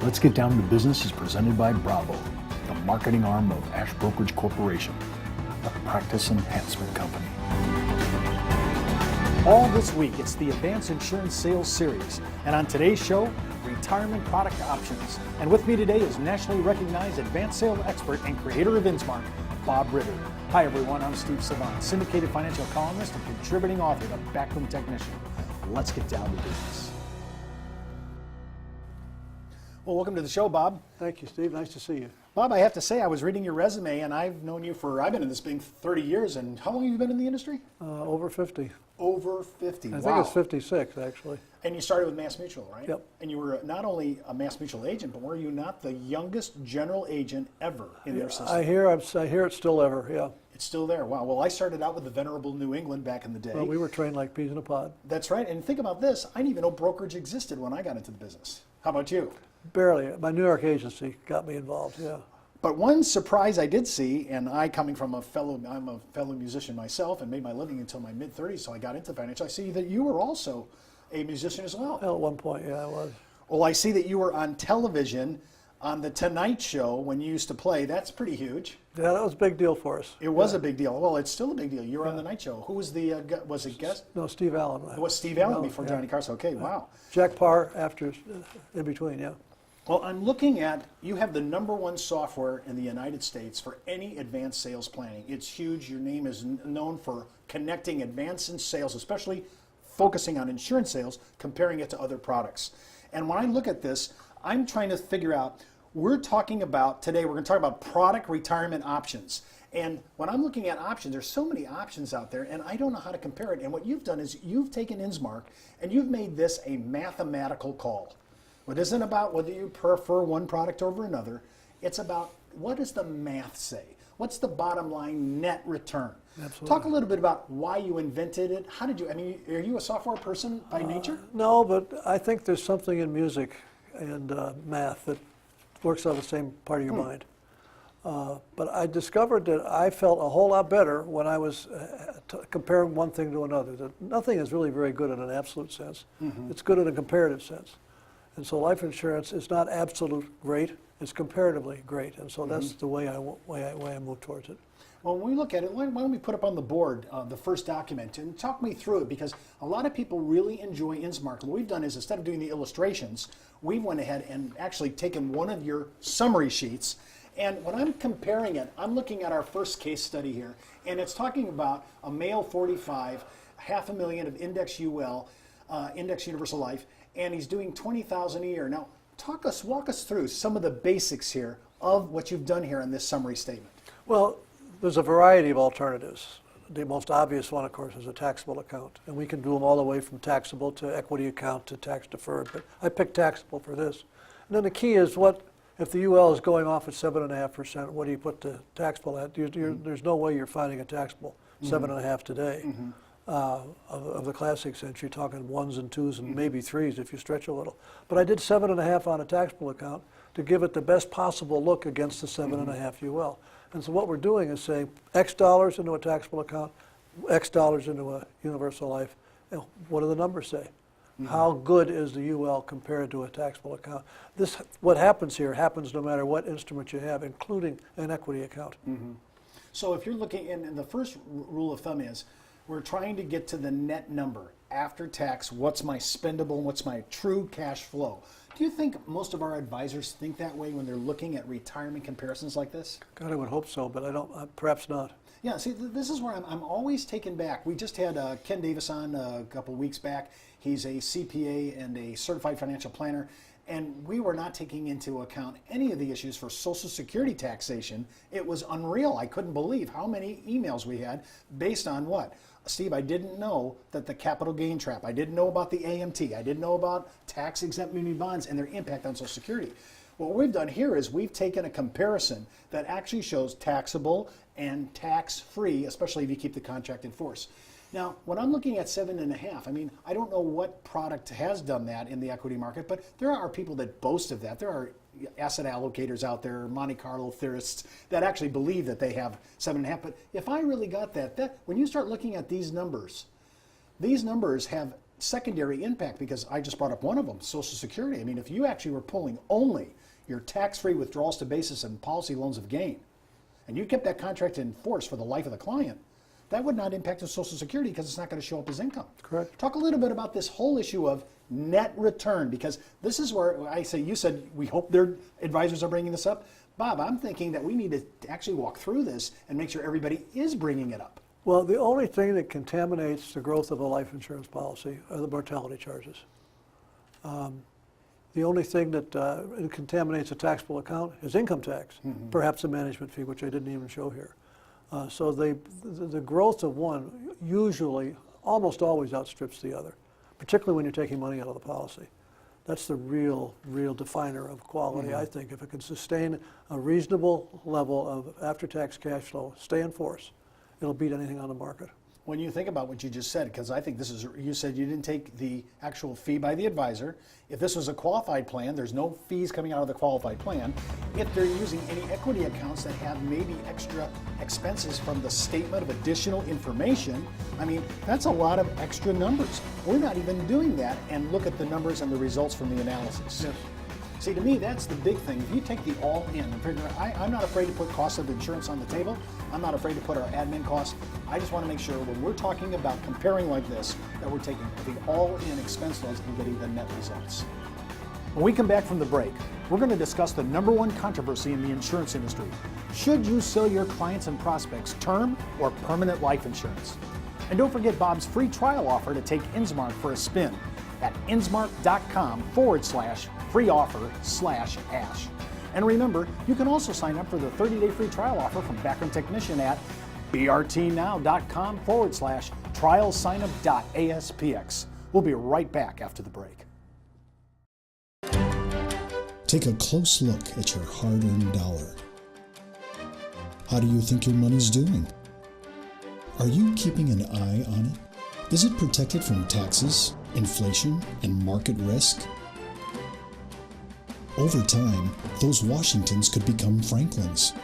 Let's Get Down to Business is presented by Bravo, the marketing arm of Ash Brokerage Corporation, a practice enhancement company. All this week, it's the Advanced Insurance Sales Series, and on today's show, retirement product options. And with me today is nationally recognized advanced sales expert and creator of InsMark, Bob Ritter. Hi everyone, I'm Steve Savant, syndicated financial columnist and contributing author to Backroom Technician. Let's get down to business. Well, welcome to the show, Bob. Thank you, Steve. Nice to see you. Bob, I have to say, I was reading your resume, and I've known you I've been in this thing 30 years, and how long have you been in the industry? Over 50. Over 50, I think it's 56, actually. And you started with Mass Mutual, right? Yep. And you were not only a Mass Mutual agent, but were you not the youngest general agent ever in their system? I hear it's still ever, yeah. It's still there. Wow. Well, I started out with the venerable New England back in the day. Well, we were trained like peas in a pod. That's right. And think about this. I didn't even know brokerage existed when I got into the business. How about you? Barely. My New York agency got me involved, yeah. But one surprise I did see, and I'm a fellow musician myself and made my living until my mid-30s, so I got into financial. I see that you were also a musician as well. Well, at one point, yeah, I was. Well, I see that you were on television on the Tonight Show when you used to play. That's pretty huge. Yeah, that was a big deal for us. It was a big deal. Well, it's still a big deal. You were on the Night Show. Who was the was it guest? No, Steve Allen. It was Steve Allen before Johnny Carson. Okay, wow. Jack Parr after, in between, yeah. Well, I'm looking at, you have the #1 software in the United States for any advanced sales planning. It's huge. Your name is known for connecting advanced in sales, especially focusing on insurance sales, comparing it to other products. And when I look at this, I'm trying to figure out, today we're going to talk about product retirement options. And when I'm looking at options, there's so many options out there, and I don't know how to compare it. And what you've done is you've taken InsMark, and you've made this a mathematical call. It isn't about whether you prefer one product over another. It's about, what does the math say? What's the bottom line net return? Absolutely. Talk a little bit about why you invented it. How did you, are you a software person by nature? No, but I think there's something in music and math that works on the same part of your mind. But I discovered that I felt a whole lot better when I was comparing one thing to another. That nothing is really very good in an absolute sense. It's good in a comparative sense. And so life insurance is not absolute great, it's comparatively great. And so that's the way I move towards it. Well, when we look at it, why don't we put up on the board the first document and talk me through it, because a lot of people really enjoy InsMark. What we've done is, instead of doing the illustrations, we went ahead and actually taken one of your summary sheets. And when I'm comparing it, I'm looking at our first case study here, and it's talking about a male 45, $500,000 of index UL, index universal life, and he's doing $20,000 a year. Now, walk us through some of the basics here of what you've done here in this summary statement. Well, there's a variety of alternatives. The most obvious one, of course, is a taxable account, and we can do them all the way from taxable to equity account to tax deferred. But I picked taxable for this. And then the key is, what if the UL is going off at 7.5%? What do you put the taxable at? There's no way you're finding a taxable 7.5 today. Of the classic sense, you're talking 1s and 2s and maybe 3s if you stretch a little. But I did 7.5 on a taxable account to give it the best possible look against the 7.5 UL. And so what we're doing is saying X dollars into a taxable account, X dollars into a universal life. And what do the numbers say? How good is the UL compared to a taxable account? What happens here happens no matter what instrument you have, including an equity account. So if you're looking, and the first rule of thumb is, we're trying to get to the net number. After tax, what's my spendable, what's my true cash flow? Do you think most of our advisors think that way when they're looking at retirement comparisons like this? God, I would hope so, but I don't. Perhaps not. Yeah, see, this is where I'm always taken back. We just had Ken Davis on a couple weeks back. He's a CPA and a certified financial planner, and we were not taking into account any of the issues for Social Security taxation. It was unreal. I couldn't believe how many emails we had based on what? Steve, I didn't know that the capital gain trap. I didn't know about the AMT. I didn't know about tax-exempt muni bonds and their impact on Social Security. What we've done here is we've taken a comparison that actually shows taxable and tax-free, especially if you keep the contract in force. Now, when I'm looking at 7.5, I don't know what product has done that in the equity market, but there are people that boast of that. There are asset allocators out there, Monte Carlo theorists, that actually believe that they have 7.5. But if I really got that, when you start looking at these numbers have secondary impact, because I just brought up one of them, Social Security. I mean, if you actually were pulling only your tax-free withdrawals to basis and policy loans of gain, and you kept that contract in force for the life of the client, that would not impact the Social Security because it's not going to show up as income. Correct. Talk a little bit about this whole issue of net return, because this is where I say, you said we hope their advisors are bringing this up. Bob, I'm thinking that we need to actually walk through this and make sure everybody is bringing it up. Well, the only thing that contaminates the growth of a life insurance policy are the mortality charges. The only thing that contaminates a taxable account is income tax, perhaps a management fee, which I didn't even show here. So the growth of one usually, almost always outstrips the other, particularly when you're taking money out of the policy. That's the real definer of quality, I think. If it can sustain a reasonable level of after-tax cash flow, stay in force, it'll beat anything on the market. When you think about what you just said, because I think this is, you said you didn't take the actual fee by the advisor. If this was a qualified plan, there's no fees coming out of the qualified plan. If they're using any equity accounts that have maybe extra expenses from the statement of additional information, I mean, that's a lot of extra numbers. We're not even doing that, and look at the numbers and the results from the analysis. Yes. See, to me, that's the big thing. If you take the all-in and figure, I'm not afraid to put cost of insurance on the table. I'm not afraid to put our admin costs. I just want to make sure when we're talking about comparing like this, that we're taking the all-in expense loads and getting the net results. When we come back from the break, we're going to discuss the #1 controversy in the insurance industry. Should you sell your clients and prospects term or permanent life insurance? And don't forget Bob's free trial offer to take InsMark for a spin at insmark.com/free offer/ash. And remember, you can also sign up for the 30-day free trial offer from Backroom Technician at brtnow.com/trialsignup.aspx. We'll be right back after the break. Take a close look at your hard-earned dollar. How do you think your money's doing? Are you keeping an eye on it? Is it protected from taxes, inflation, and market risk? Over time, those Washingtons could become Franklins.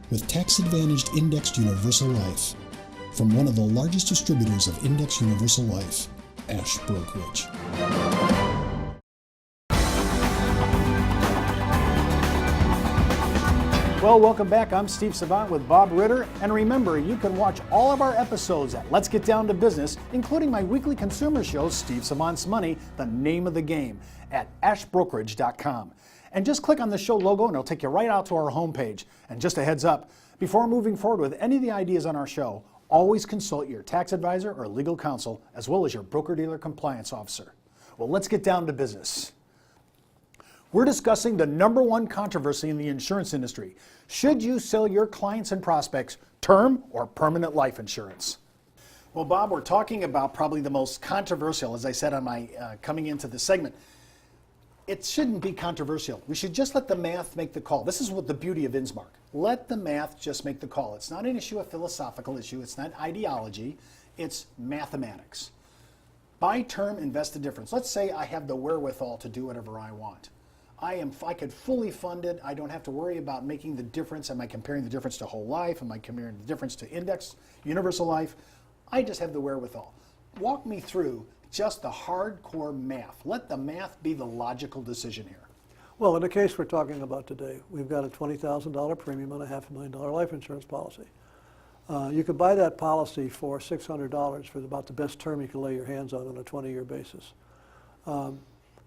With tax-advantaged indexed universal life from one of the largest distributors of indexed universal life, Ash Brokerage. Well, welcome back. I'm Steve Savant with Bob Ritter. And remember, you can watch all of our episodes at Let's Get Down to Business, including my weekly consumer show, Steve Savant's Money, the name of the game, at ashbrokerage.com. And just click on the show logo and it'll take you right out to our homepage. And just a heads up, before moving forward with any of the ideas on our show, always consult your tax advisor or legal counsel, as well as your broker-dealer compliance officer. Well, let's get down to business. We're discussing the #1 controversy in the insurance industry. Should you sell your clients and prospects term or permanent life insurance? Well, Bob, we're talking about probably the most controversial, as I said on my coming into the segment. It shouldn't be controversial. We should just let the math make the call. This is what the beauty of InsMark. Let the math just make the call. It's not an issue, a philosophical issue. It's not ideology. It's mathematics. Buy term, invest the difference. Let's say I have the wherewithal to do whatever I want. I could fully fund it. I don't have to worry about making the difference. Am I comparing the difference to whole life? Am I comparing the difference to index, universal life? I just have the wherewithal. Walk me through just the hardcore math. Let the math be the logical decision here. Well, in the case we're talking about today, we've got a $20,000 premium on a $500,000 life insurance policy. You could buy that policy for $600 for about the best term you can lay your hands on a 20-year basis.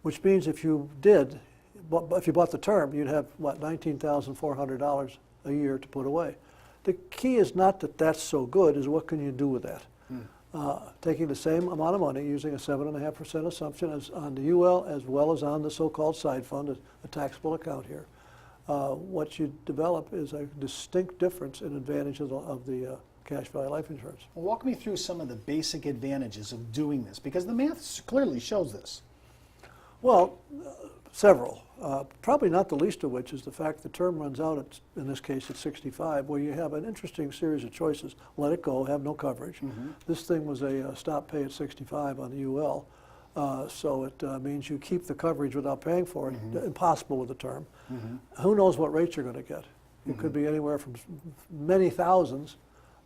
Which means if you bought the term, you'd have, what, $19,400 a year to put away. The key is not that that's so good, is what can you do with that? Taking the same amount of money, using a 7.5% assumption as on the UL as well as on the so-called side fund, a taxable account here. What you develop is a distinct difference in advantages of the cash value life insurance. Well, walk me through some of the basic advantages of doing this, because the math clearly shows this. Well, several. Probably not the least of which is the fact the term runs out, in this case, at 65, where you have an interesting series of choices. Let it go, have no coverage. This thing was a stop pay at 65 on the UL, so it means you keep the coverage without paying for it. Impossible with the term. Who knows what rates you're going to get? It could be anywhere from many thousands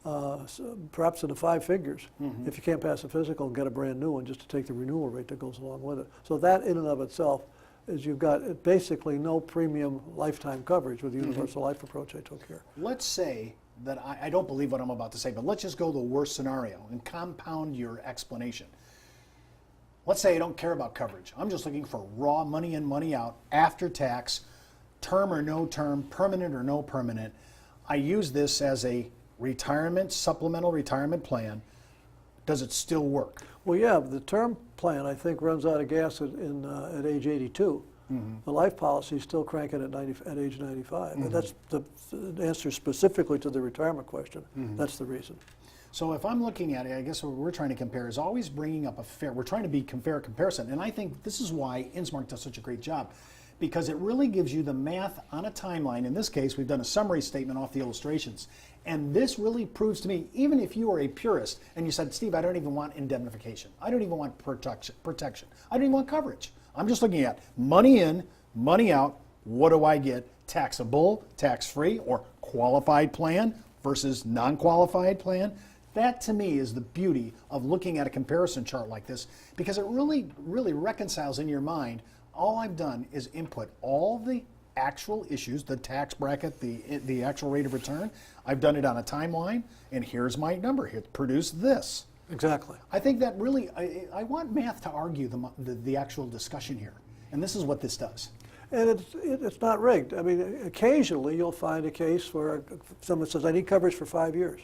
perhaps into 5 figures, if you can't pass a physical and get a brand new one just to take the renewal rate that goes along with it. So that in and of itself is you've got basically no premium lifetime coverage with the universal life approach I took here. Let's say that I don't believe what I'm about to say, but let's just go the worst scenario and compound your explanation. Let's say I don't care about coverage. I'm just looking for raw money in, money out, after tax, term or no term, permanent or no permanent. I use this as a supplemental retirement plan. Does it still work? Well, yeah, the term plan, I think, runs out of gas at age 82. The life policy is still cranking at age 95. And that's the answer specifically to the retirement question. That's the reason. So if I'm looking at it, I guess what we're trying to compare is always bringing up we're trying to be fair comparison. And I think this is why InsMark does such a great job, because it really gives you the math on a timeline. In this case, we've done a summary statement off the illustrations. And this really proves to me, even if you are a purist and you said, Steve, I don't even want indemnification. I don't even want protection. I don't even want coverage. I'm just looking at money in, money out. What do I get? Taxable, tax-free, or qualified plan versus non-qualified plan. That to me is the beauty of looking at a comparison chart like this, because it really, really reconciles in your mind. All I've done is input all the actual issues, the tax bracket, the actual rate of return. I've done it on a timeline, and here's my number. It produced this. Exactly. I think that really, I want math to argue the actual discussion here, and this is what this does. And it's not rigged. I mean, occasionally you'll find a case where someone says, I need coverage for 5 years.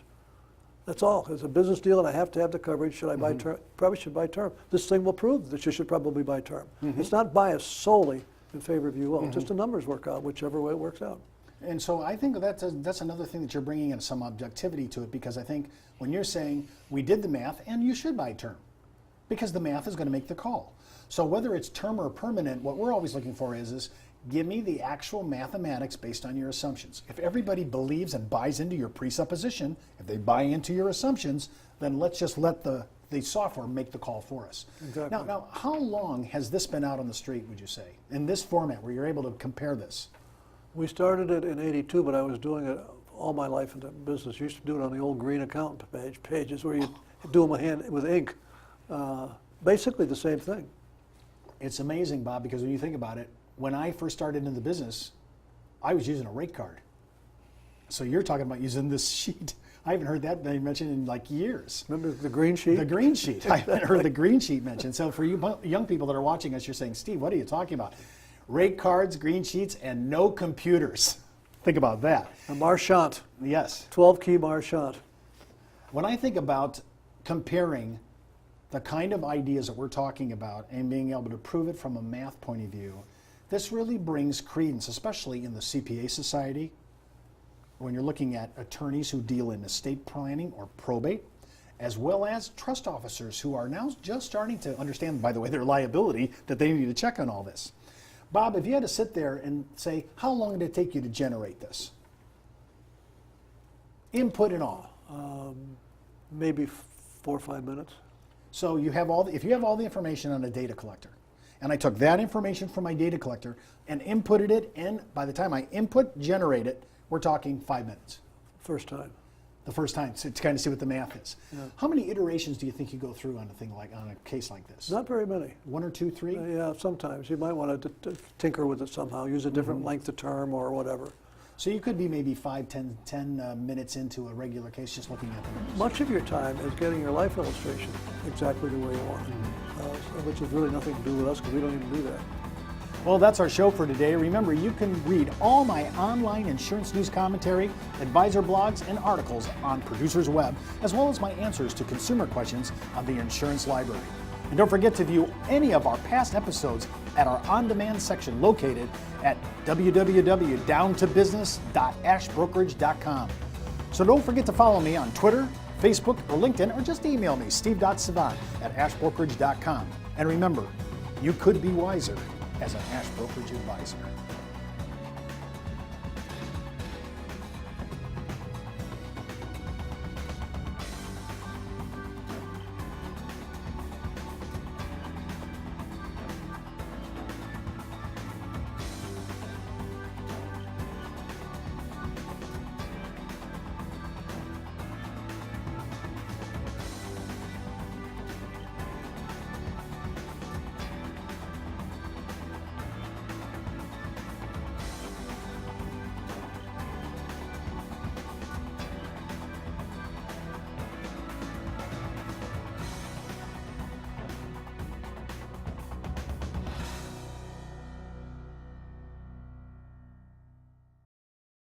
That's all. It's a business deal and I have to have the coverage. Should I buy term? Probably should buy term. This thing will prove that you should probably buy term. It's not biased solely in favor of UL. Just the numbers work out, whichever way it works out. And so I think that's another thing that you're bringing in some objectivity to it, because I think when you're saying we did the math and you should buy term, because the math is going to make the call. So whether it's term or permanent, what we're always looking for is give me the actual mathematics based on your assumptions. If everybody believes and buys into your presupposition, if they buy into your assumptions, then let's just let the software make the call for us. Exactly. Now, how long has this been out on the street, would you say, in this format where you're able to compare this? We started it in '82, but I was doing it all my life in the business. Used to do it on the old green accountant pages where you do them with ink. Basically the same thing. It's amazing, Bob, because when you think about it, when I first started in the business, I was using a rate card. So you're talking about using this sheet. I haven't heard that mentioned in like years. Remember the green sheet? The green sheet. I haven't heard the green sheet mentioned. So for you young people that are watching us, you're saying, Steve, what are you talking about? Rate cards, green sheets, and no computers. Think about that. A Marchant. Yes. 12-key Marchant. When I think about comparing the kind of ideas that we're talking about and being able to prove it from a math point of view, this really brings credence, especially in the CPA Society, when you're looking at attorneys who deal in estate planning or probate, as well as trust officers who are now just starting to understand, by the way, their liability, that they need to check on all this. Bob, if you had to sit there and say, how long did it take you to generate this? Input and all. Maybe 4 or 5 minutes. So you have if you have all the information on a data collector, and I took that information from my data collector and inputted it, and by the time I generate it, we're talking 5 minutes. First time. The first time, to kind of see what the math is. Yeah. How many iterations do you think you go through on a case like this? Not very many. 1 or 2, 3? Yeah, sometimes. You might want to tinker with it somehow, use a different length of term or whatever. So you could be maybe 5, 10 minutes into a regular case just looking at the numbers. Much of your time is getting your life illustration exactly the way you want it, which has really nothing to do with us because we don't even do that. Well, that's our show for today. Remember, you can read all my online insurance news commentary, advisor blogs, and articles on Producer's Web, as well as my answers to consumer questions on the Insurance Library. And don't forget to view any of our past episodes at our on-demand section located at www.downtobusiness.ashbrokerage.com. So don't forget to follow me on Twitter, Facebook, or LinkedIn, or just email me, steve.savant@ashbrokerage.com. And remember, you could be wiser as an Ash Brokerage advisor.